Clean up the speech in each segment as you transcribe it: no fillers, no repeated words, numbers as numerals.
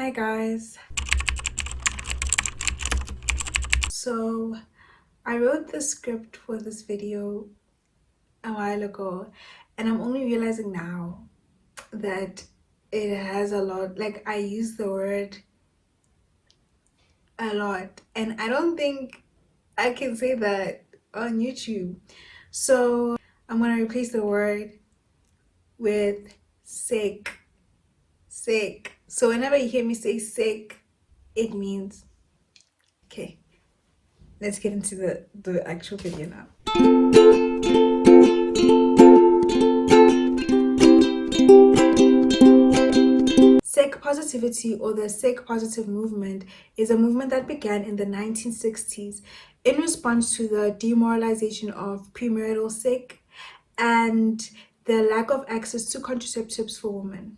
Hi guys. So I wrote the script for this video a while ago and I'm only realizing now that it has a lot, like I use the word a lot and I don't think I can say that on YouTube. So I'm gonna replace the word with sick. Sick. So whenever you hear me say sick, it means okay. Let's get into the actual video now. Sex positivity or the sex positive movement is a movement that began in the 1960s in response to the demoralization of premarital sex and the lack of access to contraceptives for women.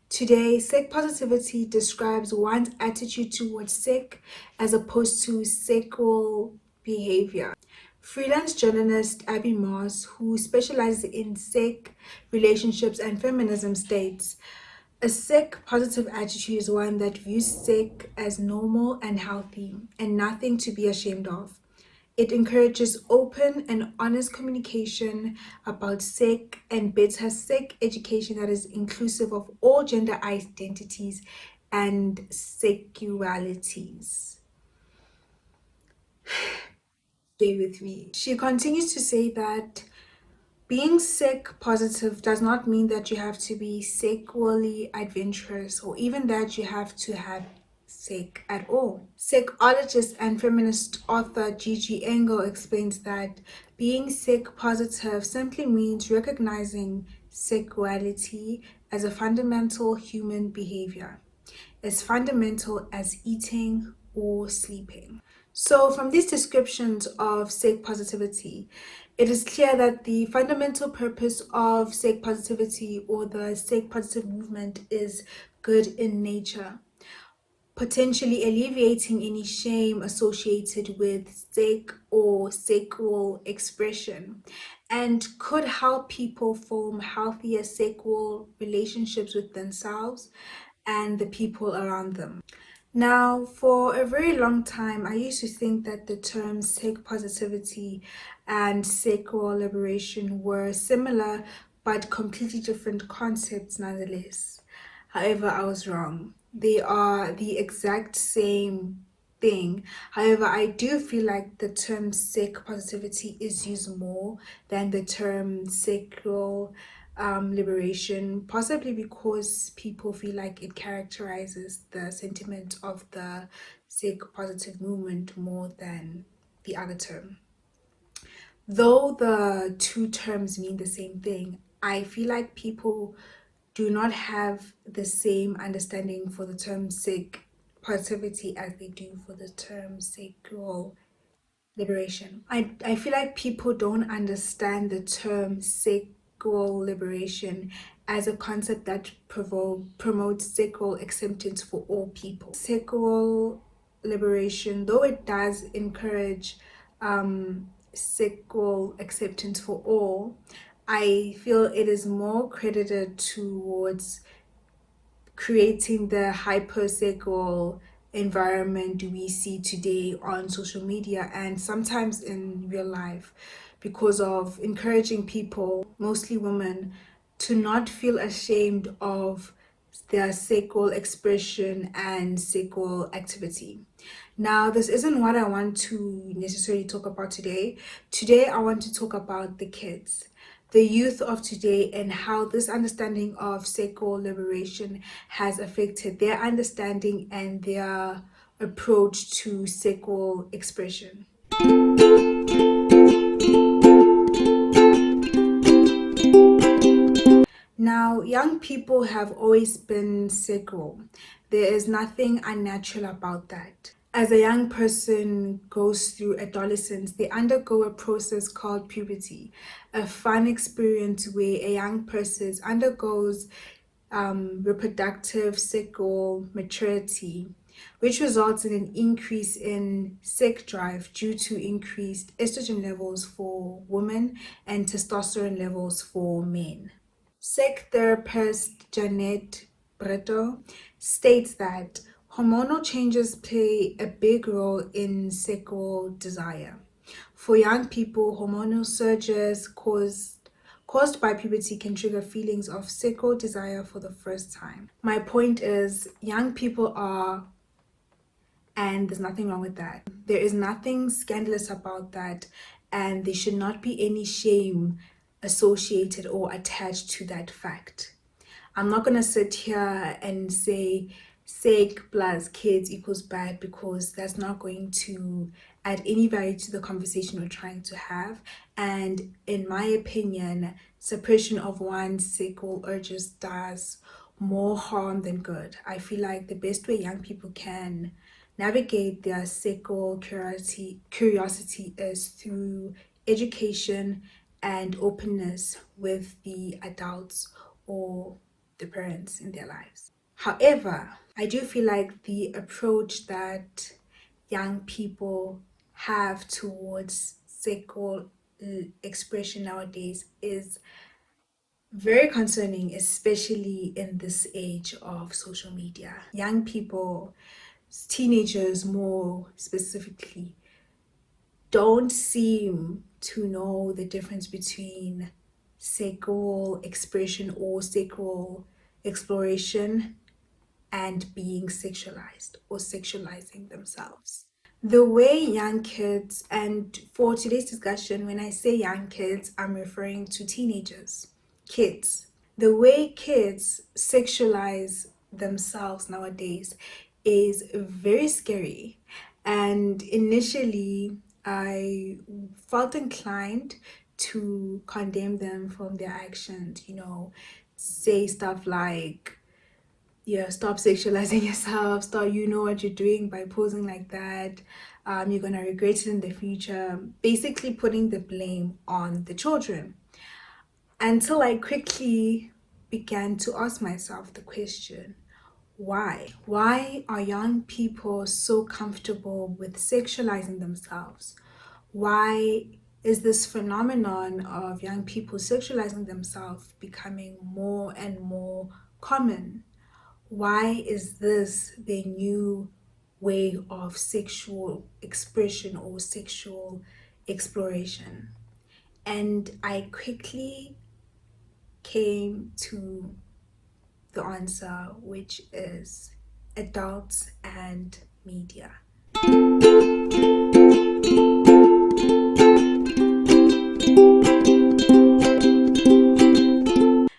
Today, sex positivity describes one's attitude towards sex as opposed to sexual behavior. Freelance journalist Abby Moss, who specializes in sex, relationships, and feminism, states a sex positive attitude is one that views sex as normal and healthy and nothing to be ashamed of. It encourages open and honest communication about sex and better sex education that is inclusive of all gender identities and sexualities. Stay with me. She continues to say that being sex positive does not mean that you have to be sexually adventurous or even that you have to have sex at all. Sexologist and feminist author Gigi Engel explains that being sex positive simply means recognizing sexuality as a fundamental human behavior, as fundamental as eating or sleeping. So, from these descriptions of sex positivity, it is clear that the fundamental purpose of sex positivity or the sex positive movement is good in nature, potentially alleviating any shame associated with sex or sexual expression, and could help people form healthier sexual relationships with themselves and the people around them. Now, for a very long time, I used to think that the terms sex positivity and sexual liberation were similar but completely different concepts nonetheless. However, I was wrong. They are the exact same thing. However, I do feel like the term sex positivity is used more than the term sexual liberation, possibly because people feel like it characterizes the sentiment of the sex positive movement more than the other term. Though the two terms mean the same thing, I feel like people do not have the same understanding for the term sex positivity as they do for the term sexual liberation. I feel like people don't understand the term sexual liberation as a concept that promotes sexual acceptance for all people. Sexual liberation, though it does encourage sexual acceptance for all, I feel it is more credited towards creating the hypersexual environment we see today on social media and sometimes in real life, because of encouraging people, mostly women, to not feel ashamed of their sexual expression and sexual activity. Now, this isn't what I want to necessarily talk about today. Today, I want to talk about the kids, the youth of today, and how this understanding of sexual liberation has affected their understanding and their approach to sexual expression. Now, young people have always been sexual. There is nothing unnatural about that. As a young person goes through adolescence, they undergo a process called puberty, a fun experience where a young person undergoes reproductive sexual maturity, which results in an increase in sex drive due to increased estrogen levels for women and testosterone levels for men. Sex therapist Janet Brito states that hormonal changes play a big role in sexual desire. For young people, hormonal surges caused by puberty can trigger feelings of sexual desire for the first time. My point is, young people are, and there's nothing wrong with that. There is nothing scandalous about that, and there should not be any shame associated or attached to that fact. I'm not gonna sit here and say sick plus kids equals bad, because that's not going to add any value to the conversation we're trying to have. And in my opinion, suppression of one's sexual urges does more harm than good. I feel like the best way young people can navigate their sexual curiosity is through education and openness with the adults or the parents in their lives. However, I do feel like the approach that young people have towards sexual expression nowadays is very concerning, especially in this age of social media. Young people, teenagers more specifically, don't seem to know the difference between sexual expression or sexual exploration and being sexualized or sexualizing themselves. The way young kids, and for today's discussion, when I say young kids, I'm referring to teenagers, kids. The way kids sexualize themselves nowadays is very scary. And initially, I felt inclined to condemn them from their actions, say stuff like, yeah, stop sexualizing yourself, stop, you know what you're doing by posing like that. You're gonna regret it in the future. Basically putting the blame on the children. Until I quickly began to ask myself the question, why? Why are young people so comfortable with sexualizing themselves? Why is this phenomenon of young people sexualizing themselves becoming more and more common? Why is this the new way of sexual expression or sexual exploration? And I quickly came to the answer, which is adults and media.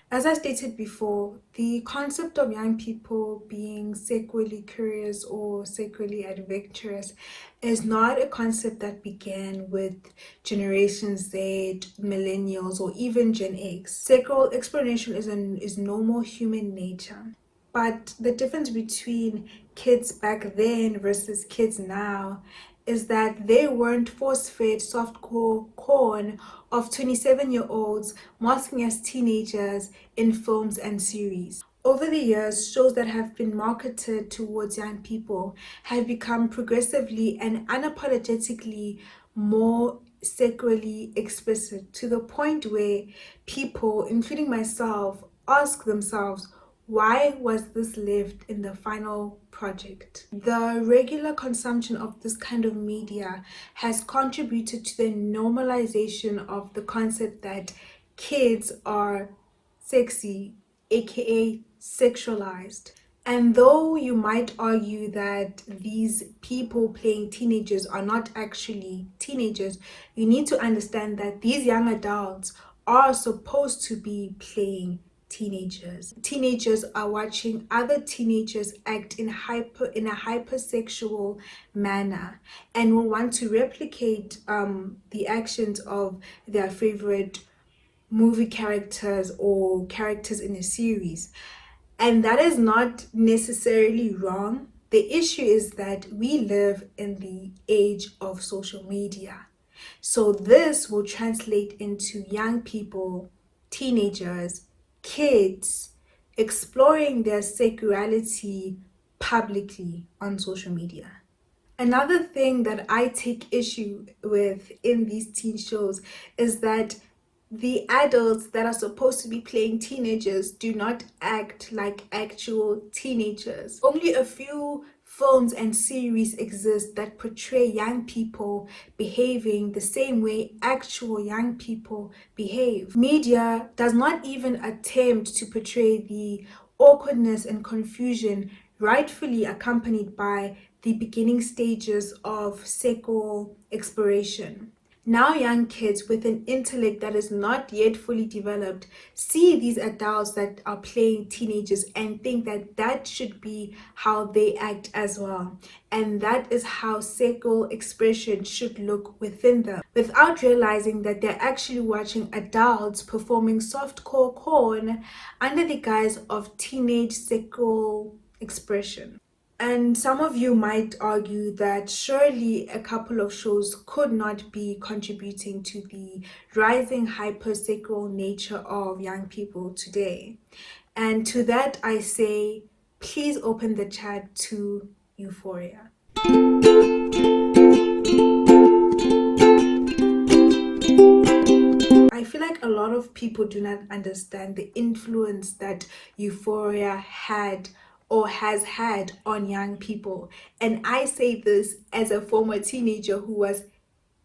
As I stated before, the concept of young people being sexually curious or sexually adventurous is not a concept that began with Generation Z, millennials, or even Gen X. Sexual exploration is normal human nature. But the difference between kids back then versus kids now is that they weren't force-fed softcore corn of 27-year-olds masking as teenagers in films and series. Over the years, shows that have been marketed towards young people have become progressively and unapologetically more sexually explicit, to the point where people, including myself, ask themselves, why was this left in the final project? The regular consumption of this kind of media has contributed to the normalization of the concept that kids are sexy, aka sexualized. And though you might argue that these people playing teenagers are not actually teenagers, you need to understand that these young adults are supposed to be playing teenagers. Teenagers are watching other teenagers act in a hypersexual manner and will want to replicate the actions of their favorite movie characters or characters in a series. And that is not necessarily wrong. The issue is that we live in the age of social media. So this will translate into young people, teenagers, kids exploring their sexuality publicly on social media. Another thing that I take issue with in these teen shows is that the adults that are supposed to be playing teenagers do not act like actual teenagers. Only a few films and series exist that portray young people behaving the same way actual young people behave. Media does not even attempt to portray the awkwardness and confusion rightfully accompanied by the beginning stages of sexual exploration. Now, young kids with an intellect that is not yet fully developed see these adults that are playing teenagers and think that that should be how they act as well. And that is how sexual expression should look within them, without realizing that they're actually watching adults performing softcore porn under the guise of teenage sexual expression. And some of you might argue that surely a couple of shows could not be contributing to the rising hypersexual nature of young people today. And to that, I say, please open the chat to Euphoria. I feel like a lot of people do not understand the influence that Euphoria had or has had on young people. And I say this as a former teenager who was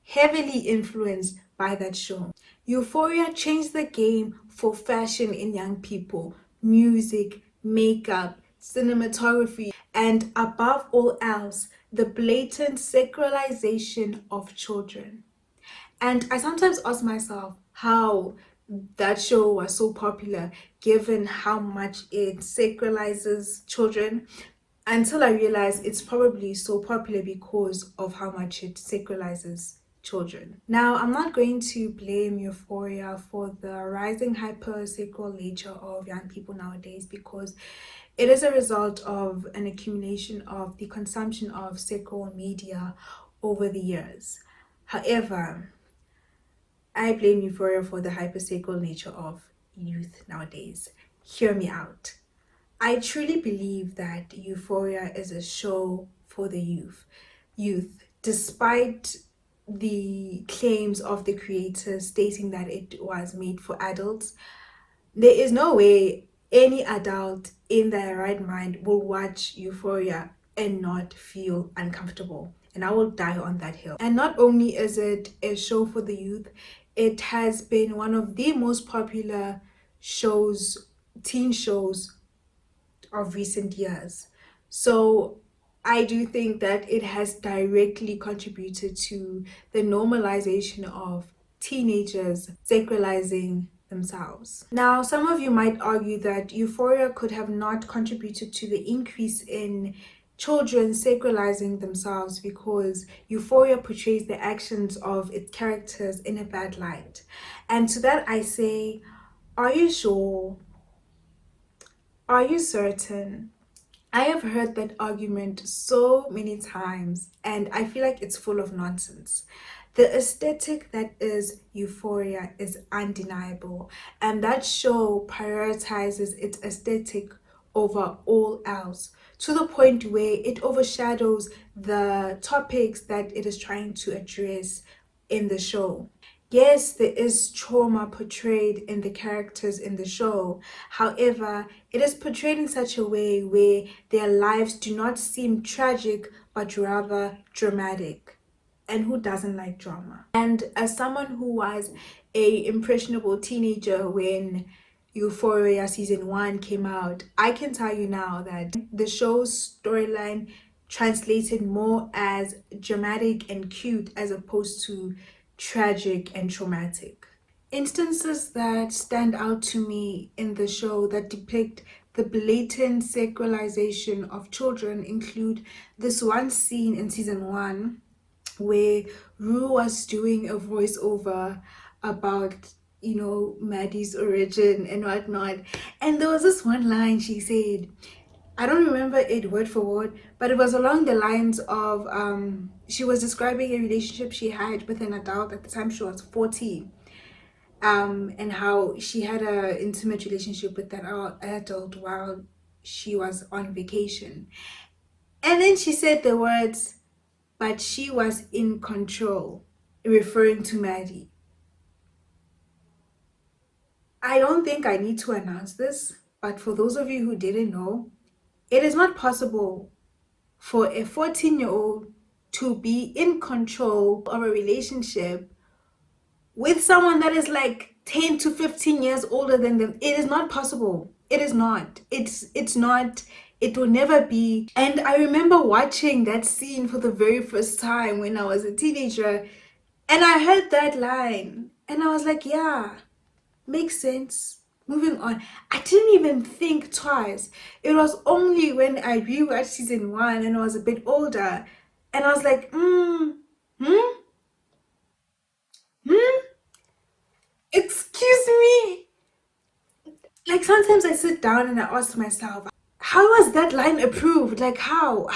heavily influenced by that show. Euphoria changed the game for fashion in young people, music, makeup, cinematography, and above all else, the blatant sexualization of children. And I sometimes ask myself how that show was so popular given how much it sacralizes children, until I realize it's probably so popular because of how much it sacralizes children. Now, I'm not going to blame Euphoria for the rising hypersexual nature of young people nowadays, because it is a result of an accumulation of the consumption of sexual media over the years. However, I blame Euphoria for the hypersexual nature of youth nowadays. Hear me out. I truly believe that Euphoria is a show for the youth, despite the claims of the creators stating that it was made for adults. There is no way any adult in their right mind will watch Euphoria and not feel uncomfortable. And I will die on that hill. And not only is it a show for the youth, it has been one of the most popular shows, teen shows of recent years. So I do think that it has directly contributed to the normalization of teenagers sacralizing themselves. Now, some of you might argue that Euphoria could have not contributed to the increase in children sacralizing themselves because Euphoria portrays the actions of its characters in a bad light. And to that I say, are you sure? Are you certain? I have heard that argument so many times, and I feel like it's full of nonsense. The aesthetic that is Euphoria is undeniable, and that show prioritizes its aesthetic over all else, to the point where it overshadows the topics that it is trying to address in the show. Yes, there is trauma portrayed in the characters in the show. However, it is portrayed in such a way where their lives do not seem tragic, but rather dramatic. And who doesn't like drama? And as someone who was a impressionable teenager when Euphoria season 1 came out, I can tell you now that the show's storyline translated more as dramatic and cute as opposed to tragic and traumatic. Instances that stand out to me in the show that depict the blatant sexualization of children include this one scene in season 1 where Rue was doing a voiceover about, Maddie's origin and whatnot. And there was this one line she said, I don't remember it word for word, but it was along the lines of she was describing a relationship she had with an adult at the time she was 40, and how she had an intimate relationship with that adult while she was on vacation. And then she said the words, but she was in control, referring to Maddie. I don't think I need to announce this, but for those of you who didn't know, it is not possible for a 14-year-old to be in control of a relationship with someone that is like 10 to 15 years older than them. It is not possible. It is not. It's not. It will never be. And I remember watching that scene for the very first time when I was a teenager, and I heard that line and I was like, yeah, makes sense. Moving on. I didn't even think twice. It was only when I rewatched season one and I was a bit older and I was like, hmm, hmm, excuse me. Like sometimes I sit down and I ask myself, how was that line approved? Like how?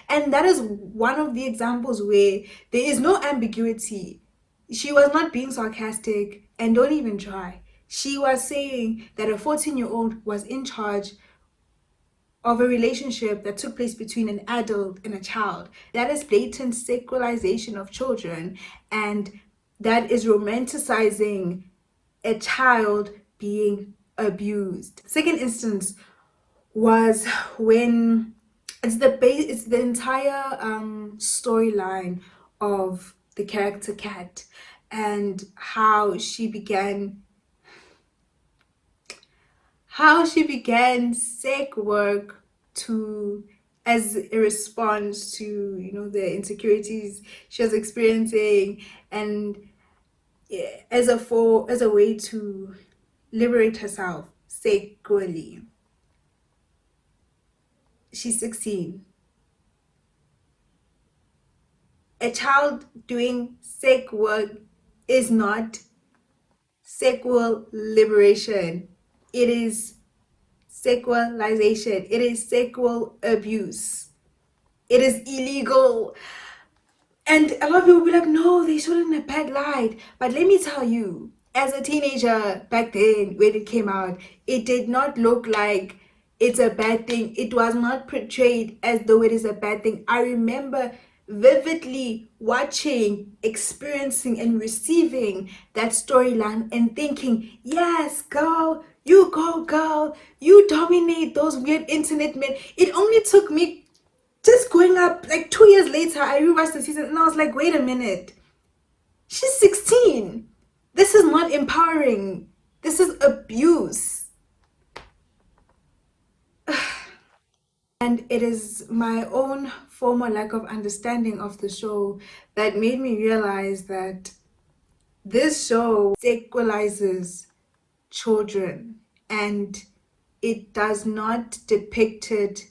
And that is one of the examples where there is no ambiguity. She was not being sarcastic, and don't even try. She was saying that a 14-year-old was in charge of a relationship that took place between an adult and a child. That is blatant sexualization of children, and that is romanticizing a child being abused. Second instance was when it's the entire storyline of the character Kat and how she began sex work to as a response to the insecurities she was experiencing, and as a way to liberate herself sexually. She's 16. A child doing sex work is not sexual liberation. It is sexualization. It is sexual abuse. It is illegal. And a lot of people will be like, no, they shouldn't have bad lied. But let me tell you, as a teenager back then, when it came out, it did not look like it's a bad thing. It was not portrayed as though it is a bad thing. I remember vividly watching, experiencing, and receiving that storyline and thinking, yes, girl, you go, girl, you dominate those weird internet men. It only took me just going up like 2 years later, I rewatched the season and I was like, wait a minute, she's 16. This is not empowering. This is abuse. And it is my own former lack of understanding of the show that made me realize that this show sexualizes children, and it does not depict it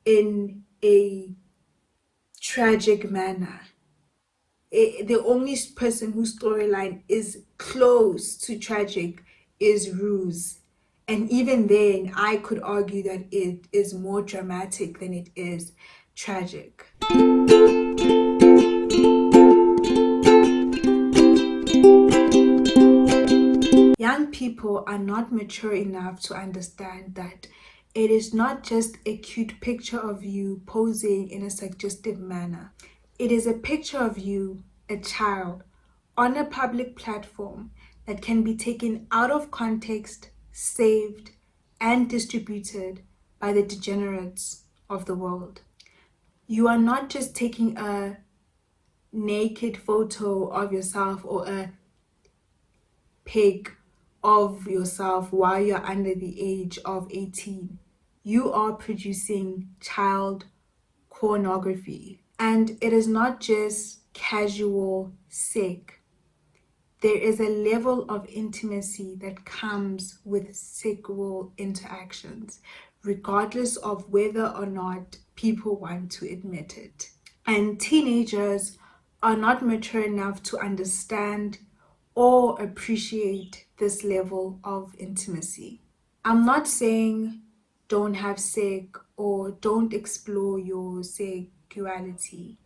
in a tragic manner. The only person whose storyline is close to tragic is Ruse. And even then, I could argue that it is more dramatic than it is tragic. Young people are not mature enough to understand that it is not just a cute picture of you posing in a suggestive manner. It is a picture of you, a child, on a public platform that can be taken out of context, saved, and distributed by the degenerates of the world. You are not just taking a naked photo of yourself or a pic of yourself while you're under the age of 18. You are producing child pornography. And it is not just casual sex. There is a level of intimacy that comes with sexual interactions, regardless of whether or not people want to admit it. And teenagers are not mature enough to understand or appreciate this level of intimacy. I'm not saying don't have sex or don't explore your sexuality.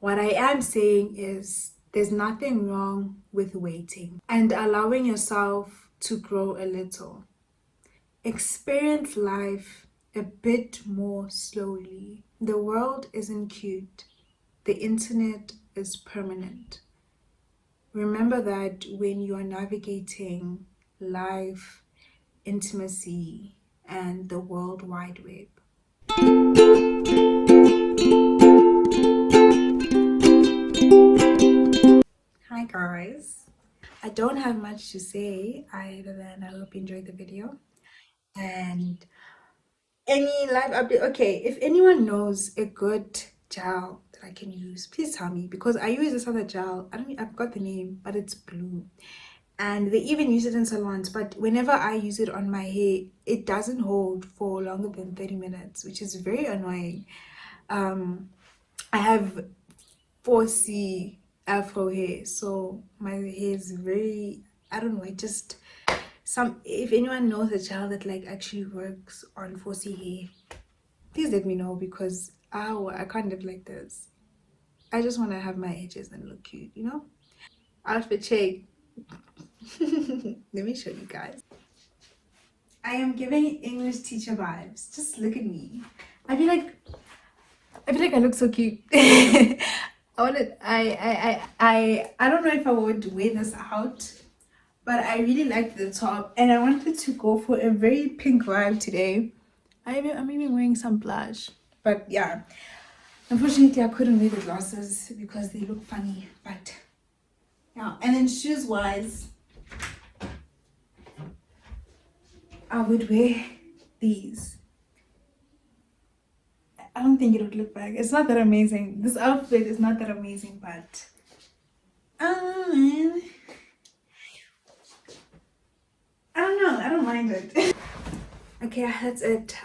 What I am saying is there's nothing wrong with waiting and allowing yourself to grow a little. Experience life a bit more slowly. The world isn't cute. The internet is permanent. Remember that when you are navigating life, intimacy, and the World Wide Web. Hi guys. I don't have much to say other than I hope you enjoyed the video. And any live update? Okay, if anyone knows a good gel that I can use, please tell me because I use this other gel. I've got the name, but it's blue. And they even use it in salons, but whenever I use it on my hair, it doesn't hold for longer than 30 minutes, which is very annoying. Um, I have 4C afro hair, so my hair is very, I don't know, it just if anyone knows a gel that like actually works on 4C hair, please let me know because I can't live like this. I just want to have my edges and look cute. Outfit check. Let me show you guys. I am giving English teacher vibes. Just look at me. I feel like I look so cute. I wanted I don't know if I would wear this out, but I really like the top and I wanted to go for a very pink vibe today. I'm even wearing some blush. But yeah. Unfortunately I couldn't wear the glasses because they look funny. But yeah. And then shoes wise, I would wear these. I don't think it would look bad. It's not that amazing. This outfit is not that amazing, but um, I don't know. I don't mind it. Okay, that's it.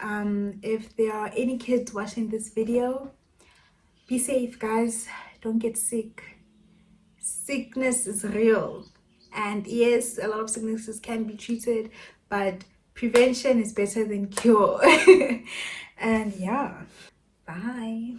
If there are any kids watching this video, be safe, guys. Don't get sick. Sickness is real, and yes, a lot of sicknesses can be treated, but prevention is better than cure. And yeah, bye.